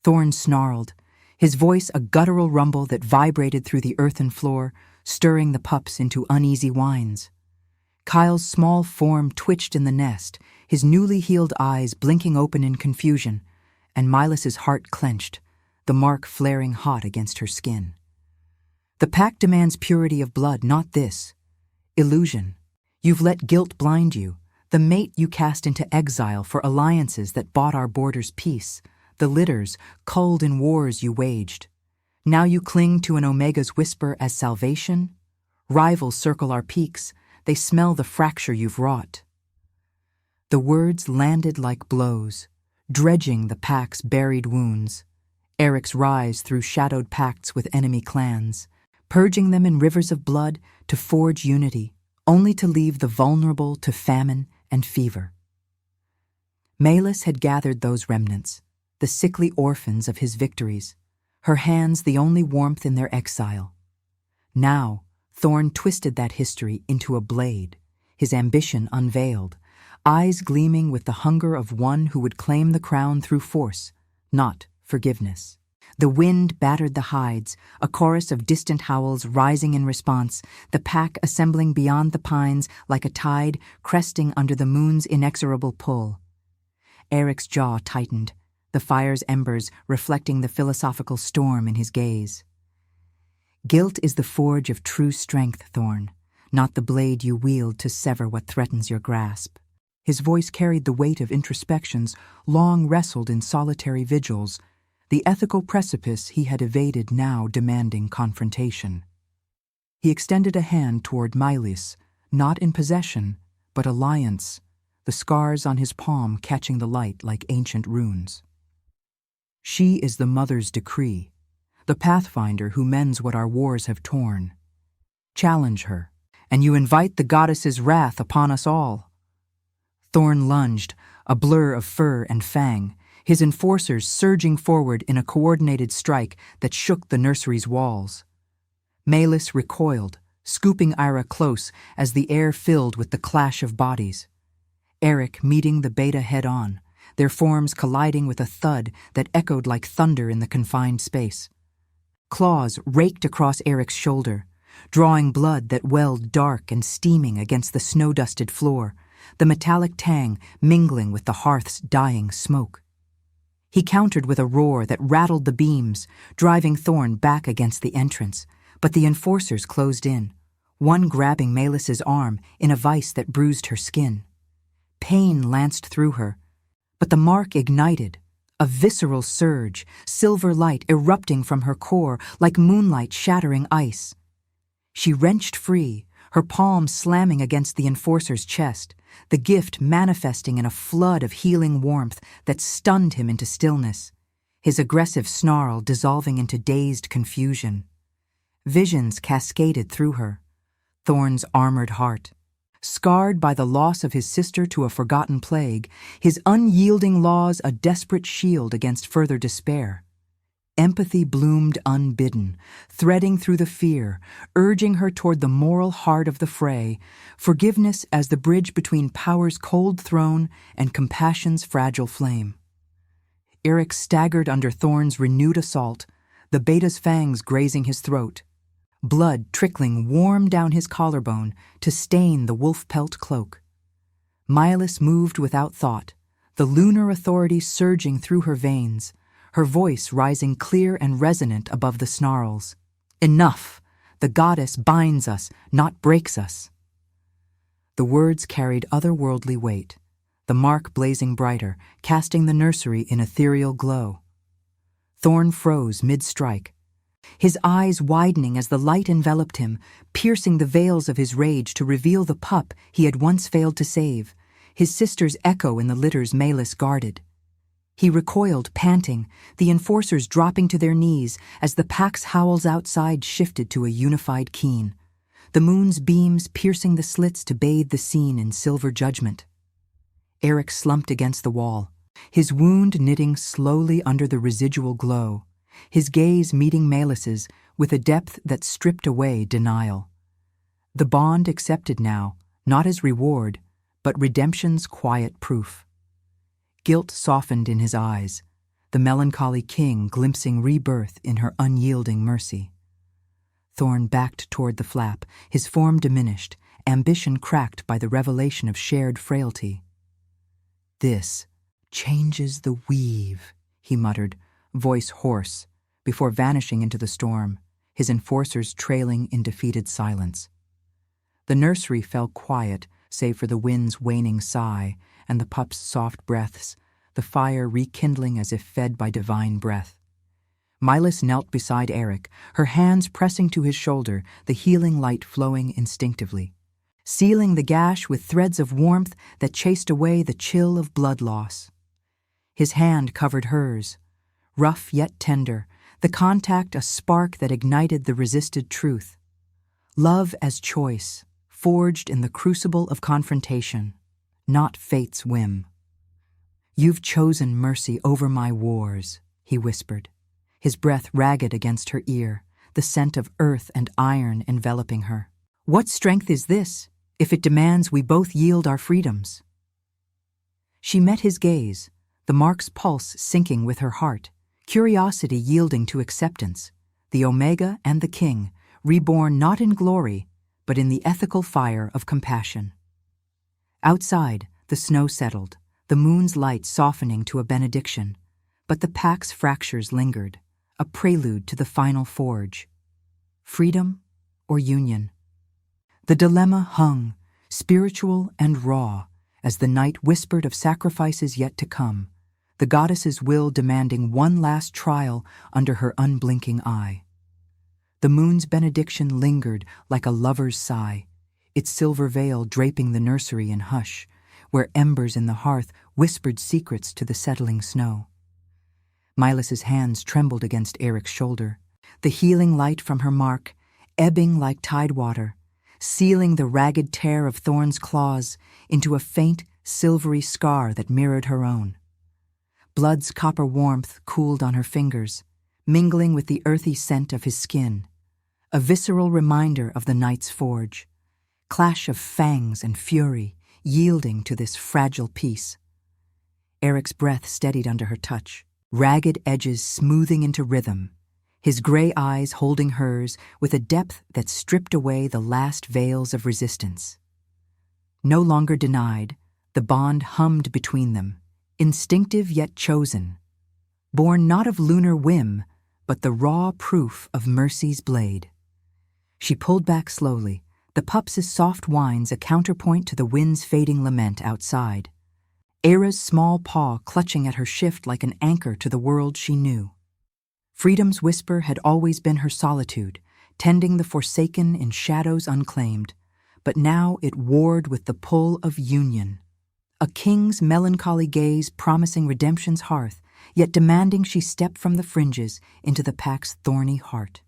Thorn snarled, his voice a guttural rumble that vibrated through the earthen floor, stirring the pups into uneasy whines. Kyle's small form twitched in the nest, his newly healed eyes blinking open in confusion, and Milas's heart clenched, the mark flaring hot against her skin. The pack demands purity of blood, not this. Illusion. You've let guilt blind you, the mate you cast into exile for alliances that bought our borders peace, the litters culled in wars you waged. Now you cling to an Omega's whisper as salvation? Rivals circle our peaks, they smell the fracture you've wrought. The words landed like blows, dredging the pack's buried wounds. Eric's rise through shadowed pacts with enemy clans, purging them in rivers of blood to forge unity, only to leave the vulnerable to famine and fever. Malis had gathered those remnants, the sickly orphans of his victories, her hands the only warmth in their exile. Now, Thorn twisted that history into a blade, his ambition unveiled, eyes gleaming with the hunger of one who would claim the crown through force, not forgiveness. The wind battered the hides, a chorus of distant howls rising in response, the pack assembling beyond the pines like a tide cresting under the moon's inexorable pull. Eric's jaw tightened, the fire's embers reflecting the philosophical storm in his gaze. Guilt is the forge of true strength, Thorn, not the blade you wield to sever what threatens your grasp. His voice carried the weight of introspections long wrestled in solitary vigils, the ethical precipice he had evaded now demanding confrontation. He extended a hand toward Milas, not in possession, but alliance, the scars on his palm catching the light like ancient runes. She is the mother's decree, the pathfinder who mends what our wars have torn. Challenge her, and you invite the goddess's wrath upon us all. Thorn lunged, a blur of fur and fang, his enforcers surging forward in a coordinated strike that shook the nursery's walls. Malis recoiled, scooping Ira close as the air filled with the clash of bodies. Eric meeting the beta head-on, their forms colliding with a thud that echoed like thunder in the confined space. Claws raked across Eric's shoulder, drawing blood that welled dark and steaming against the snow-dusted floor, the metallic tang mingling with the hearth's dying smoke. He countered with a roar that rattled the beams, driving Thorn back against the entrance, but the enforcers closed in, one grabbing Malis's arm in a vice that bruised her skin. Pain lanced through her, but the mark ignited, a visceral surge, silver light erupting from her core like moonlight shattering ice. She wrenched free, her palm slamming against the enforcer's chest, the gift manifesting in a flood of healing warmth that stunned him into stillness, his aggressive snarl dissolving into dazed confusion. Visions cascaded through her. Thorn's armored heart. Scarred by the loss of his sister to a forgotten plague, his unyielding laws a desperate shield against further despair. Empathy bloomed unbidden, threading through the fear, urging her toward the moral heart of the fray, forgiveness as the bridge between power's cold throne and compassion's fragile flame. Eric staggered under Thorn's renewed assault, the beta's fangs grazing his throat, blood trickling warm down his collarbone to stain the wolf-pelt cloak. Milas moved without thought, the lunar authority surging through her veins, her voice rising clear and resonant above the snarls. Enough! The goddess binds us, not breaks us. The words carried otherworldly weight, the mark blazing brighter, casting the nursery in ethereal glow. Thorn froze mid-strike, his eyes widening as the light enveloped him, piercing the veils of his rage to reveal the pup he had once failed to save, his sister's echo in the litters Malus guarded. He recoiled, panting, the enforcers dropping to their knees as the pack's howls outside shifted to a unified keen, the moon's beams piercing the slits to bathe the scene in silver judgment. Eric slumped against the wall, his wound knitting slowly under the residual glow, his gaze meeting Malus's with a depth that stripped away denial. The bond accepted now, not as reward, but redemption's quiet proof. Guilt softened in his eyes, the melancholy king glimpsing rebirth in her unyielding mercy. Thorn backed toward the flap, his form diminished, ambition cracked by the revelation of shared frailty. "This changes the weave," he muttered, voice hoarse, before vanishing into the storm, his enforcers trailing in defeated silence. The nursery fell quiet, save for the wind's waning sigh and the pup's soft breaths, the fire rekindling as if fed by divine breath. Malus knelt beside Eric, her hands pressing to his shoulder, the healing light flowing instinctively, sealing the gash with threads of warmth that chased away the chill of blood loss. His hand covered hers, rough yet tender, the contact a spark that ignited the resisted truth. Love as choice, forged in the crucible of confrontation, not fate's whim. "You've chosen mercy over my wars," he whispered, his breath ragged against her ear, the scent of earth and iron enveloping her. "What strength is this, if it demands we both yield our freedoms?" She met his gaze, the mark's pulse syncing with her heart, curiosity yielding to acceptance, the Omega and the King, reborn not in glory, but in the ethical fire of compassion. Outside, the snow settled, the moon's light softening to a benediction, but the pack's fractures lingered, a prelude to the final forge. Freedom or union? The dilemma hung, spiritual and raw, as the night whispered of sacrifices yet to come, the goddess's will demanding one last trial under her unblinking eye. The moon's benediction lingered like a lover's sigh, its silver veil draping the nursery in hush, where embers in the hearth whispered secrets to the settling snow. Milus's hands trembled against Eric's shoulder, the healing light from her mark, ebbing like tidewater, sealing the ragged tear of Thorn's claws into a faint, silvery scar that mirrored her own. Blood's copper warmth cooled on her fingers, mingling with the earthy scent of his skin, a visceral reminder of the night's forge, clash of fangs and fury yielding to this fragile piece. Eric's breath steadied under her touch, ragged edges smoothing into rhythm, his gray eyes holding hers with a depth that stripped away the last veils of resistance. No longer denied, the bond hummed between them, instinctive yet chosen, born not of lunar whim, but the raw proof of mercy's blade. She pulled back slowly, the pup's soft whines a counterpoint to the wind's fading lament outside. Era's small paw clutching at her shift like an anchor to the world she knew. Freedom's whisper had always been her solitude, tending the forsaken in shadows unclaimed, but now it warred with the pull of union. A king's melancholy gaze promising redemption's hearth, yet demanding she step from the fringes into the pack's thorny heart.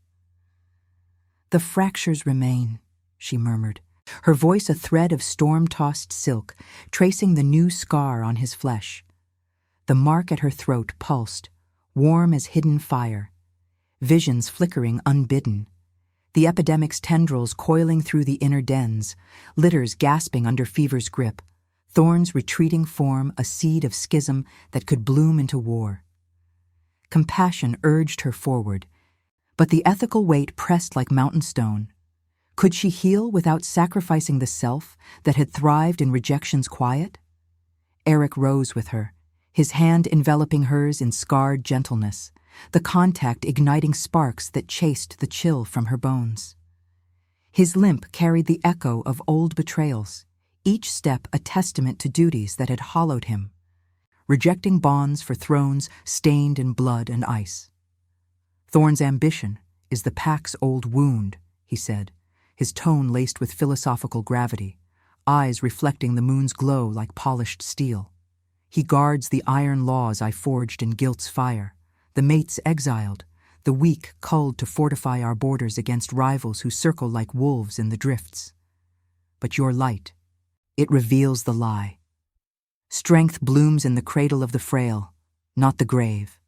"The fractures remain," she murmured, her voice a thread of storm-tossed silk, tracing the new scar on his flesh. The mark at her throat pulsed, warm as hidden fire, visions flickering unbidden, the epidemic's tendrils coiling through the inner dens, litters gasping under fever's grip, Thorn's retreating form a seed of schism that could bloom into war. Compassion urged her forward, but the ethical weight pressed like mountain stone. Could she heal without sacrificing the self that had thrived in rejection's quiet? Eric rose with her, his hand enveloping hers in scarred gentleness, the contact igniting sparks that chased the chill from her bones. His limp carried the echo of old betrayals, each step a testament to duties that had hollowed him, rejecting bonds for thrones stained in blood and ice. Thorn's ambition is the pack's old wound, he said, his tone laced with philosophical gravity, eyes reflecting the moon's glow like polished steel. He guards the iron laws I forged in guilt's fire, the mates exiled, the weak culled to fortify our borders against rivals who circle like wolves in the drifts. But your light, it reveals the lie. Strength blooms in the cradle of the frail, not the grave.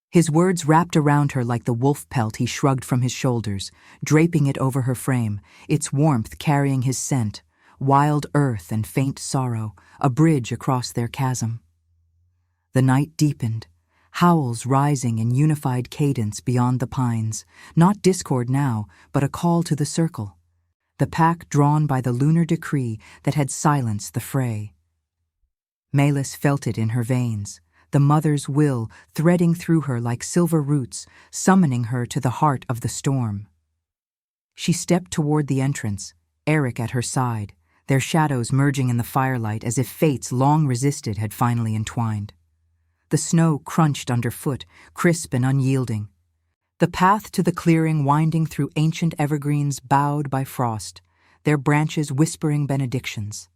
His words wrapped around her like the wolf pelt he shrugged from his shoulders, draping it over her frame, its warmth carrying his scent, wild earth and faint sorrow, a bridge across their chasm. The night deepened, howls rising in unified cadence beyond the pines, not discord now, but a call to the circle, the pack drawn by the lunar decree that had silenced the fray. Malis felt it in her veins, the mother's will threading through her like silver roots, summoning her to the heart of the storm. She stepped toward the entrance, Eric at her side, their shadows merging in the firelight as if fates long resisted had finally entwined. The snow crunched underfoot, crisp and unyielding. The path to the clearing winding through ancient evergreens bowed by frost, their branches whispering benedictions.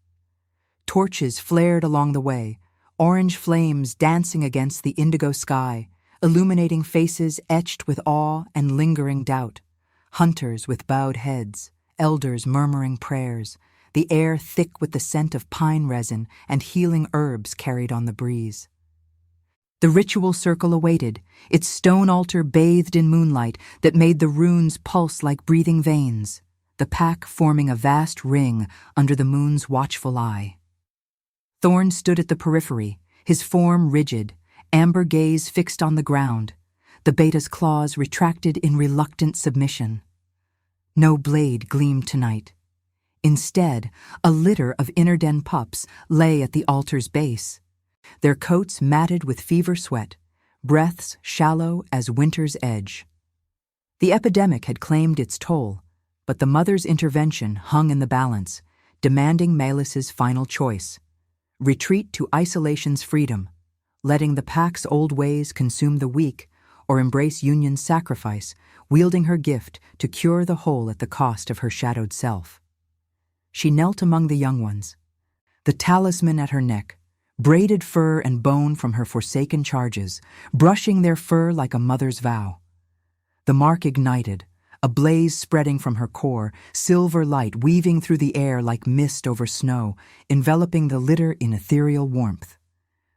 Torches flared along the way, orange flames dancing against the indigo sky, illuminating faces etched with awe and lingering doubt, hunters with bowed heads, elders murmuring prayers, the air thick with the scent of pine resin and healing herbs carried on the breeze. The ritual circle awaited, its stone altar bathed in moonlight that made the runes pulse like breathing veins, the pack forming a vast ring under the moon's watchful eye. Thorn stood at the periphery, his form rigid, amber gaze fixed on the ground, the beta's claws retracted in reluctant submission. No blade gleamed tonight. Instead, a litter of inner den pups lay at the altar's base, their coats matted with fever sweat, breaths shallow as winter's edge. The epidemic had claimed its toll, but the mother's intervention hung in the balance, demanding Malis's final choice: retreat to isolation's freedom, letting the pack's old ways consume the weak, or embrace union's sacrifice, wielding her gift to cure the whole at the cost of her shadowed self. She knelt among the young ones, the talisman at her neck, braided fur and bone from her forsaken charges, brushing their fur like a mother's vow. The mark ignited, a blaze spreading from her core, silver light weaving through the air like mist over snow, enveloping the litter in ethereal warmth.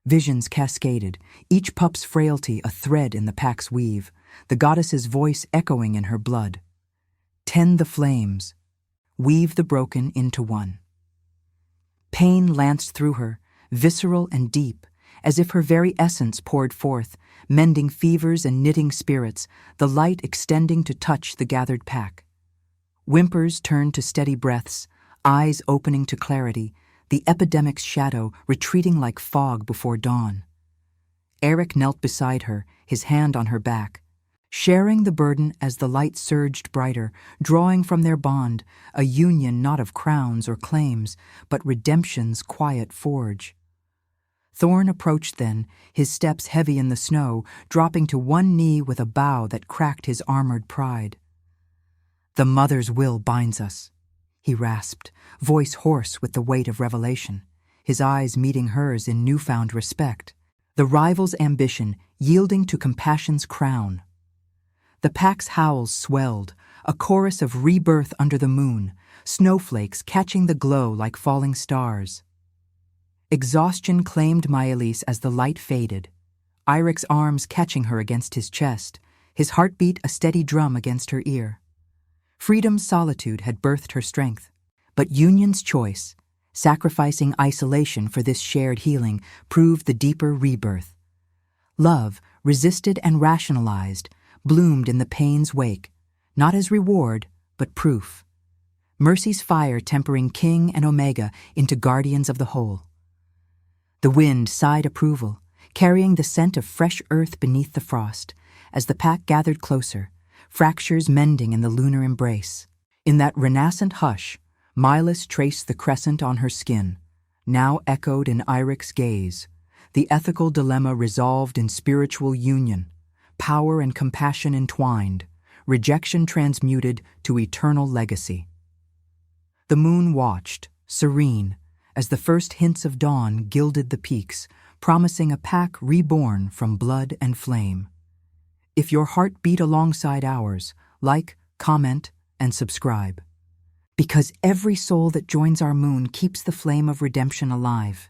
Visions cascaded, each pup's frailty a thread in the pack's weave, the goddess's voice echoing in her blood. Tend the flames, weave the broken into one. Pain lanced through her, visceral and deep, as if her very essence poured forth, mending fevers and knitting spirits, the light extending to touch the gathered pack. Whimpers turned to steady breaths, eyes opening to clarity, the epidemic's shadow retreating like fog before dawn. Eric knelt beside her, his hand on her back, sharing the burden as the light surged brighter, drawing from their bond a union not of crowns or claims, but redemption's quiet forge. Thorn approached then, his steps heavy in the snow, dropping to one knee with a bow that cracked his armored pride. "The mother's will binds us," he rasped, voice hoarse with the weight of revelation, his eyes meeting hers in newfound respect, the rival's ambition yielding to compassion's crown. The pack's howls swelled, a chorus of rebirth under the moon, snowflakes catching the glow like falling stars. Exhaustion claimed Maelys as the light faded, Irik's arms catching her against his chest, his heartbeat a steady drum against her ear. Freedom's solitude had birthed her strength, but union's choice, sacrificing isolation for this shared healing, proved the deeper rebirth. Love, resisted and rationalized, bloomed in the pain's wake, not as reward, but proof. Mercy's fire tempering King and Omega into guardians of the whole. The wind sighed approval, carrying the scent of fresh earth beneath the frost, as the pack gathered closer, fractures mending in the lunar embrace. In that renascent hush, Milas traced the crescent on her skin, now echoed in Irik's gaze, the ethical dilemma resolved in spiritual union, power and compassion entwined, rejection transmuted to eternal legacy. The moon watched, serene, as the first hints of dawn gilded the peaks, promising a pack reborn from blood and flame. If your heart beat alongside ours, like, comment, and subscribe. Because every soul that joins our moon keeps the flame of redemption alive.